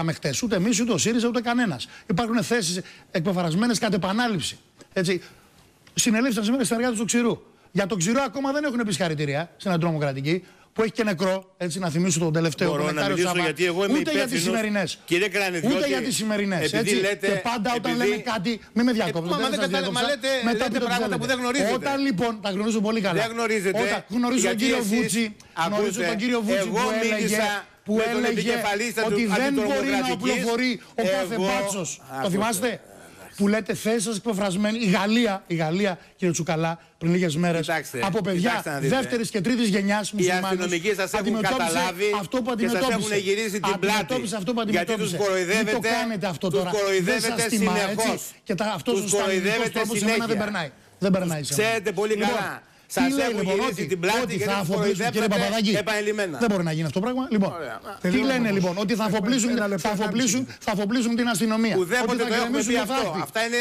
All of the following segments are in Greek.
χτες. Ούτε εμείς, ούτε ο ΣΥΡΙΖΑ, ούτε κανένας. Υπάρχουν θέσεις εκπεφρασμένες κατ' επανάληψη. Έτσι. Συνελήφθησαν σήμερα οι συνεργάτες του Ξηρού. Για το Ξηρό ακόμα δεν έχουν πει συγχαρητήρια στην Αντιτρομοκρατική, που έχει και νεκρό. Έτσι, να θυμίσω τον τελευταίο Μπορώ τον να μιλήσω γιατί εγώ είμαι ούτε για τις σημερινές. Ούτε για τις σημερινές. Λέτε, και πάντα όταν λέμε κάτι. Μην με διακόψετε. Λέτε πράγματα που δεν γνωρίζετε. Όταν λοιπόν. Τα γνωρίζω πολύ καλά. Δεν γνωρίζετε. Όταν γνωρίζω τον κύριο Βούτσι. Γνωρίζω τον κύριο Βούτσι που έλεγε ότι δεν μπορεί να οπλοφορεί ο κάθε μπάτσος. Το θυμάστε? Που λέτε θέσεις σας εκπεφρασμένοι. Η Γαλλία, κύριε Τσουκαλά, πριν λίγες μέρες, από παιδιά δεύτερης και τρίτης γενιάς μουσουλμάνους, οι αστυνομικοί σας έχουν καταλάβει αυτό που και σας έχουν γυρίσει την πλάτη. Γιατί τους κοροϊδεύετε, το κάνετε αυτό τώρα. Δεν σας τιμά, έτσι. Και αυτός ο σταλινικός τρόπος σε μένα δεν περνάει. Δεν περνάει σε μένα. Ξέρετε πολύ καλά. Σας έχουν γυρίσει την πλάτη και τους κοροϊδεύετε επανειλημμένα. Δεν μπορεί να γίνει αυτό το πράγμα. Λοιπόν, τι λένε λοιπόν? Ότι θα αφοπλίσουν την αστυνομία. Ουδέποτε το έχουμε πει αυτό. Αυτά είναι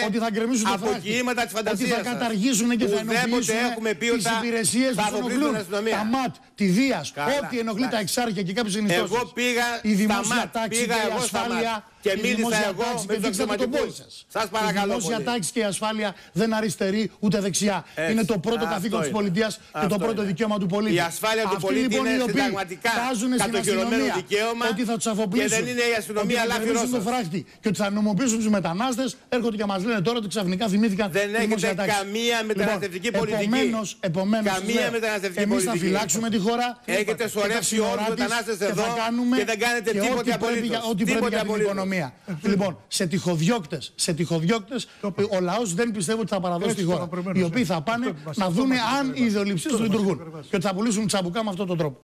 αποκοιήματα της φαντασίας σας. Ότι θα καταργήσουν και θα ενοχλήσουν τις υπηρεσίες που ενοχλούν. Τα ΜΑΤ, τη Δίας, ό,τι ενοχλεί τα εξάρχεια και κάποιες ενιστώσεις. Εγώ πήγα στα ΜΑΤ, πήγα εγώ στα ΜΑΤ. Και μίλησα εγώ με τους αξιωματικούς. Σας παρακαλώ. Η δημόσια τάξη και η ασφάλεια δεν αριστερεί ούτε δεξιά. Είναι το πρώτο καθήκον της πολιτείας και το πρώτο δικαίωμα του πολίτη. Η ασφάλεια του πολίτη είναι συνταγματικά κατοχυρωμένο δικαίωμα και δεν είναι η αστυνομία λάθος το φράχτη. Και ότι θα νομοποιήσουν τους μετανάστες, έρχονται και μας λένε τώρα ότι ξαφνικά θυμήθηκαν. Δεν έχετε καμία μεταναστευτική πολιτική. Επομένως, εμείς θα φυλάξουμε τη χώρα. Έχετε σωρεύσει όλους τους μετανάστες εδώ και δεν κάνετε τίποτε απολύτως. Λοιπόν, σε τυχοδιώκτες, ο λαός δεν πιστεύω ότι θα παραδώσει τη χώρα. Οι οποίοι θα πάνε να δούνε αν οι ιδεολειψίες τους λειτουργούν. Και ότι θα πουλήσουν τσαμπουκά με αυτόν τον τρόπο.